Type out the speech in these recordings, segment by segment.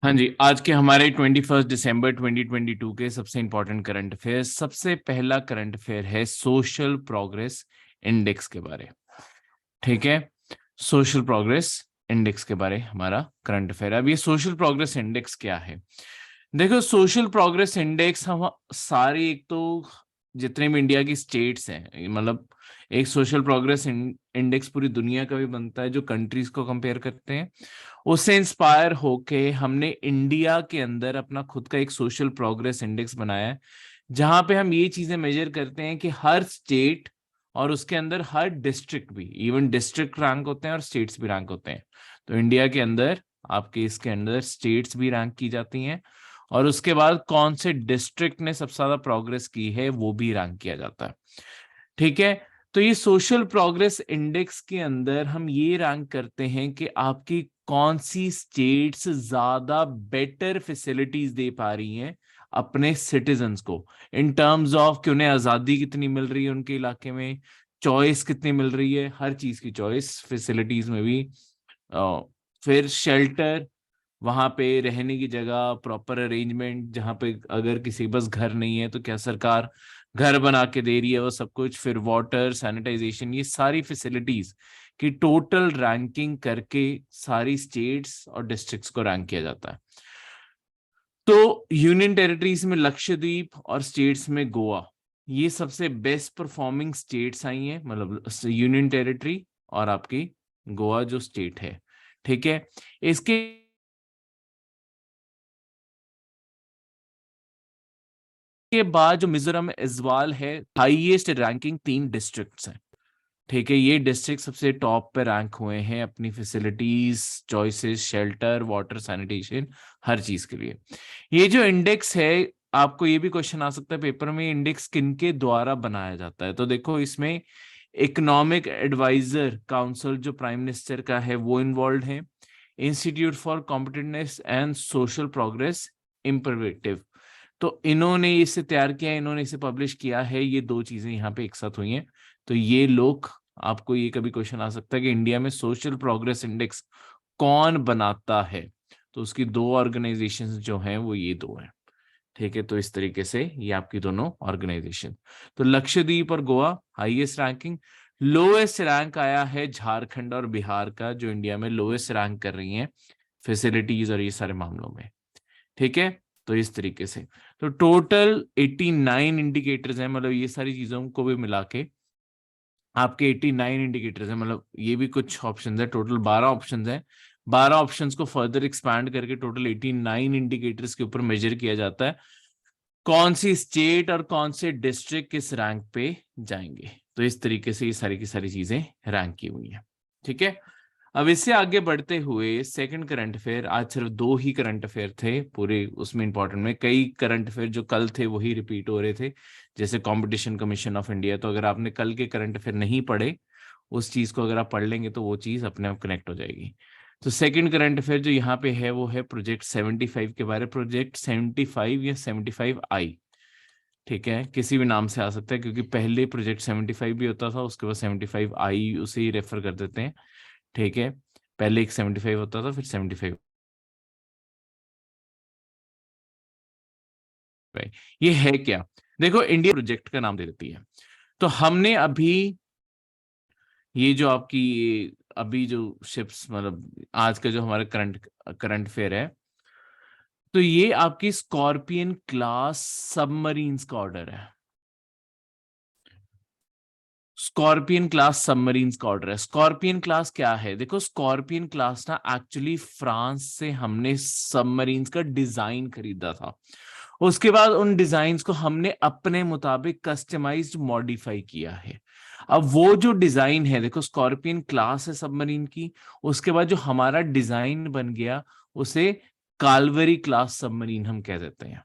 हाँ जी, आज के हमारे 21 दिसंबर 2022 के सबसे इंपॉर्टेंट करंट अफेयर। सबसे पहला करंट अफेयर है सोशल प्रोग्रेस इंडेक्स के बारे। ठीक है, सोशल प्रोग्रेस इंडेक्स के बारे हमारा करंट अफेयर। अब ये सोशल प्रोग्रेस इंडेक्स क्या है? देखो, सोशल प्रोग्रेस इंडेक्स हम सारी, एक तो जितने भी इंडिया की स्टेट्स हैं, मतलब एक सोशल प्रोग्रेस इंडेक्स पूरी दुनिया का भी बनता है जो कंट्रीज को कंपेयर करते हैं। उससे इंस्पायर होके हमने इंडिया के अंदर अपना खुद का एक सोशल प्रोग्रेस इंडेक्स बनाया है, जहां पे हम ये चीजें मेजर करते हैं कि हर स्टेट और उसके अंदर हर डिस्ट्रिक्ट भी, इवन डिस्ट्रिक्ट रैंक होते हैं और स्टेट्स भी रैंक होते हैं। तो इंडिया के अंदर आपके इसके अंदर स्टेट्स भी रैंक की जाती हैं, और उसके बाद कौन से डिस्ट्रिक्ट ने सबसे ज्यादा प्रोग्रेस की है वो भी रैंक किया जाता है। ठीक है, तो ये सोशल प्रोग्रेस इंडेक्स के अंदर हम ये रैंक करते हैं कि आपकी कौन सी स्टेट्स ज्यादा बेटर फैसिलिटीज दे पा रही हैं अपने सिटीजन्स को, इन टर्म्स ऑफ कि उन्हें आजादी कितनी मिल रही है उनके इलाके में, चॉइस कितनी मिल रही है, हर चीज की चॉइस फैसिलिटीज में भी। फिर शेल्टर, वहां पे रहने की जगह, प्रॉपर अरेंजमेंट, जहां पे अगर किसी के पास घर नहीं है तो क्या सरकार घर बना के दे रही है, वो सब कुछ। फिर वाटर, सैनिटाइजेशन, ये सारी फैसिलिटीज की टोटल रैंकिंग करके सारी स्टेट्स और डिस्ट्रिक्ट्स को रैंक किया जाता है। तो यूनियन टेरिटरीज में लक्षद्वीप और स्टेट्स में गोवा, ये सबसे बेस्ट परफॉर्मिंग स्टेट्स आई हैं, मतलब यूनियन टेरिटरी और आपकी गोवा जो स्टेट है। ठीक है, इसके बाद जो मिजोरम इजवाल है, हाईएस्ट रैंकिंग 3 डिस्ट्रिक्ट्स हैं। ठीक है, ये डिस्ट्रिक्ट सबसे टॉप पे रैंक हुए हैं अपनी facilities, choices, shelter, water, sanitation, हर चीज के लिए। ये जो इंडेक्स है, आपको ये भी क्वेश्चन आ सकता है पेपर में, इंडेक्स किनके द्वारा बनाया जाता है? तो देखो, इसमें इकोनॉमिक एडवाइजर काउंसिल जो प्राइम मिनिस्टर का है वो इन्वॉल्व है, institute for competitiveness and social progress imperative, तो इन्होंने इसे तैयार किया, इन्होंने इसे पब्लिश किया है। ये दो चीजें यहाँ पे एक साथ हुई हैं। तो ये लोग, आपको ये कभी क्वेश्चन आ सकता है कि इंडिया में सोशल प्रोग्रेस इंडेक्स कौन बनाता है, तो उसकी दो ऑर्गेनाइजेशंस जो हैं वो ये दो हैं। ठीक है, तो इस तरीके से ये आपकी दोनों ऑर्गेनाइजेशन। तो लक्षद्वीप और Goa highest ranking. Lowest rank आया है झारखंड और बिहार का, जो इंडिया में लोएस्ट रैंक कर रही हैं फैसिलिटीज और ये सारे मामलों में। ठीक है, तो इस तरीके से तो टोटल 89 इंडिकेटर्स हैं, मतलब ये सारी चीजों को भी मिला के आपके 89 इंडिकेटर्स हैं, मतलब ये भी कुछ ऑप्शंस है, टोटल 12 ऑप्शंस हैं। 12 ऑप्शंस को फर्दर एक्सपैंड करके टोटल 89 इंडिकेटर्स के ऊपर मेजर किया जाता है कौन सी स्टेट और कौन से डिस्ट्रिक्ट किस रैंक पे जाएंगे। तो इस तरीके से ये सारी की सारी चीजें रैंक की हुई हैं। ठीक है, अब इससे आगे बढ़ते हुए सेकंड करंट अफेयर, आज सिर्फ 2 ही करंट अफेयर थे पूरे उसमें इंपॉर्टेंट में, कई करंट अफेयर जो कल थे वही रिपीट हो रहे थे, जैसे कंपटीशन कमीशन ऑफ इंडिया। तो अगर आपने कल के करंट अफेयर नहीं पढ़े, उस चीज को अगर आप पढ़ लेंगे तो वो चीज अपने आप कनेक्ट हो जाएगी। तो सेकंड करंट अफेयर जो यहाँ पे है वो है प्रोजेक्ट 75 के बारे, प्रोजेक्ट 75 या 75I। ठीक है, किसी भी नाम से आ सकता है, क्योंकि पहले प्रोजेक्ट 75 भी होता था, उसके बाद 75I उसे ही रेफर कर देते हैं। ठीक है, पहले एक 75 होता था, फिर 75। ये है क्या? देखो, इंडिया प्रोजेक्ट का नाम दे देती है। तो हमने अभी ये जो आपकी अभी जो शिप्स, मतलब आज का जो हमारा करंट करंट फेयर है, तो ये आपकी स्कॉर्पियन क्लास सबमरीन्स का ऑर्डर है। स्कॉर्पियन क्लास सबमरीन्स का ऑर्डर है। स्कॉर्पियन क्लास क्या है? देखो, स्कॉर्पियन क्लास ना एक्चुअली फ्रांस से हमने सबमरीन्स का डिजाइन खरीदा था, उसके बाद उन डिजाइन्स को हमने अपने मुताबिक कस्टमाइज्ड मॉडिफाई किया है। अब वो जो डिजाइन है, देखो स्कॉर्पियन क्लास है सबमरीन की, उसके बाद जो हमारा डिजाइन बन गया उसे काल्वरी क्लास सबमरीन हम कह देते हैं।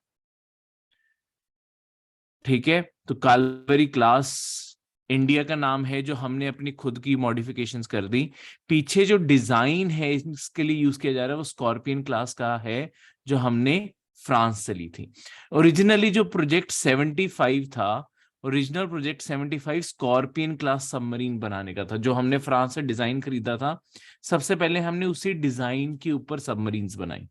ठीक है, तो काल्वरी क्लास इंडिया का नाम है जो हमने अपनी खुद की मॉडिफिकेशंस कर दी। पीछे जो डिजाइन है इसके लिए यूज किया जा रहा है वो स्कॉर्पियन क्लास का है, जो हमने फ्रांस से ली थी। ओरिजिनली जो प्रोजेक्ट 75 था, original project 75 scorpion class submarine बनाने का था, जो हमने फ्रांस से डिजाइन खरीदा था। सबसे पहले हमने उसी डिजाइन के ऊपर सबमरीन्स बनाई,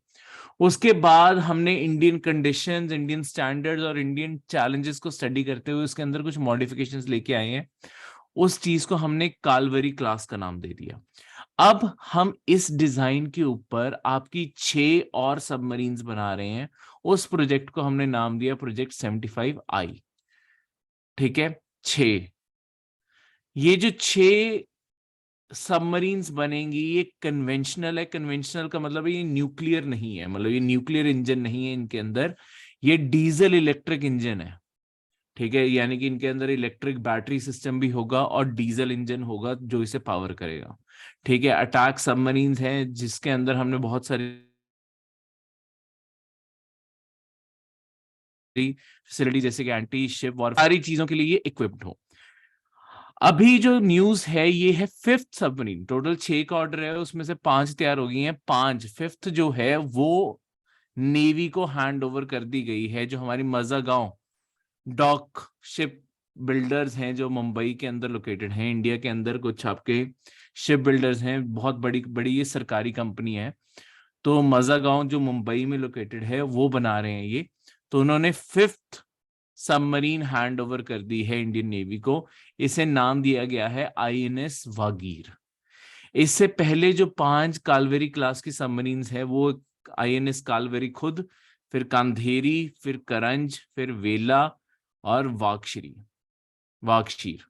उसके बाद हमने इंडियन कंडीशंस, इंडियन स्टैंडर्ड्स और इंडियन चैलेंजेस को स्टडी करते हुए उसके अंदर कुछ मॉडिफिकेशंस लेके आए हैं। उस चीज को हमने कालवरी क्लास का नाम दे दिया। अब हम इस डिजाइन के ऊपर आपकी 6 और सबमरीन्स बना रहे हैं। उस प्रोजेक्ट को हमने नाम दिया प्रोजेक्ट 75I। ठीक है, 6। ये जो 6 सबमरीन्स बनेंगी ये कन्वेंशनल है। कन्वेंशनल का मतलब ये न्यूक्लियर नहीं है, मतलब ये न्यूक्लियर इंजन नहीं है इनके अंदर, ये डीजल इलेक्ट्रिक इंजन है। ठीक है, यानी कि इनके अंदर इलेक्ट्रिक बैटरी सिस्टम भी होगा और डीजल इंजन होगा जो इसे पावर करेगा। ठीक है, अटैक सबमरीन्स हैं जिसके अंदर हमने बहुत सारी फैसिलिटी जैसे कि एंटी शिप वॉर, सारी चीजों के लिए ये इक्विप्ड हो। अभी जो न्यूज है ये है 5th सबमरीन। टोटल 6 का ऑर्डर है, उसमें से 5 तैयार हो गई हैं। 5 5th जो है वो नेवी को हैंड ओवर कर दी गई है। जो हमारी मजागांव डॉक शिप बिल्डर्स हैं जो मुंबई के अंदर लोकेटेड हैं, इंडिया के अंदर कुछ आपके शिप बिल्डर्स हैं, बहुत बड़ी बड़ी ये सरकारी कंपनी है। तो मजागांव जो मुंबई में लोकेटेड है वो बना रहे हैं ये। तो उन्होंने 5th सबमरीन हैंड ओवर कर दी है इंडियन नेवी को। इसे नाम दिया गया है INS वागीर। इससे पहले जो 5 कालवेरी क्लास की सबमरीन्स है वो INS कालवेरी खुद, फिर कांधेरी, फिर करंज, फिर वेला और वागशीर।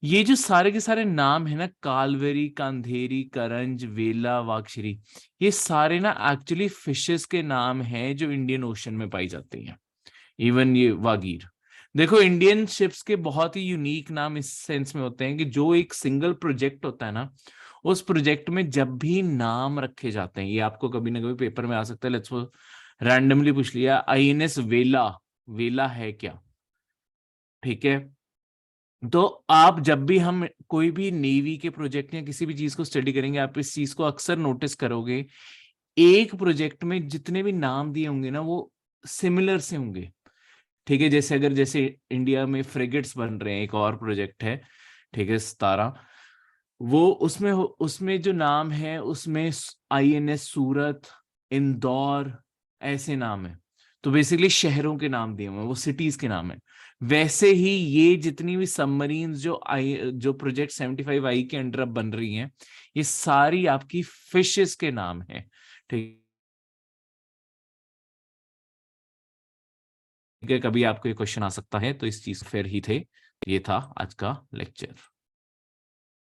ये जो सारे के सारे नाम है ना, कालवेरी, कांधेरी, करंज, वेला, वागशीरी, ये सारे ना एक्चुअली फिशेस के नाम हैं जो इंडियन ओशन में पाई जाती हैं। इवन ये वागीर, देखो इंडियन शिप्स के बहुत ही यूनिक नाम इस सेंस में होते हैं कि जो एक सिंगल प्रोजेक्ट होता है ना, उस प्रोजेक्ट में जब भी नाम रखे जाते हैं, ये आपको कभी ना कभी पेपर में आ सकता है, लेट्स रैंडमली पूछ लिया INS वेला, वेला है क्या? ठीक है, तो आप जब भी हम कोई भी नेवी के प्रोजेक्ट या किसी भी चीज को स्टडी करेंगे, आप इस चीज को अक्सर नोटिस करोगे, एक प्रोजेक्ट में जितने भी नाम दिए होंगे ना वो सिमिलर से होंगे। ठीक है, जैसे इंडिया में फ्रिगेट्स बन रहे हैं, एक और प्रोजेक्ट है, ठीक है 17, वो उसमें जो नाम है उसमें INS सूरत, इंदौर, ऐसे नाम है। तो बेसिकली शहरों के नाम दिए हुए हैं, वो सिटीज के नाम है। वैसे ही ये जितनी भी सबमरीन जो प्रोजेक्ट 75I के अंडर अब बन रही हैं, ये सारी आपकी फिशेस के नाम है। ठीक है, कभी आपको ये क्वेश्चन आ सकता है, तो इस चीज फिर ही थे। ये था आज का लेक्चर।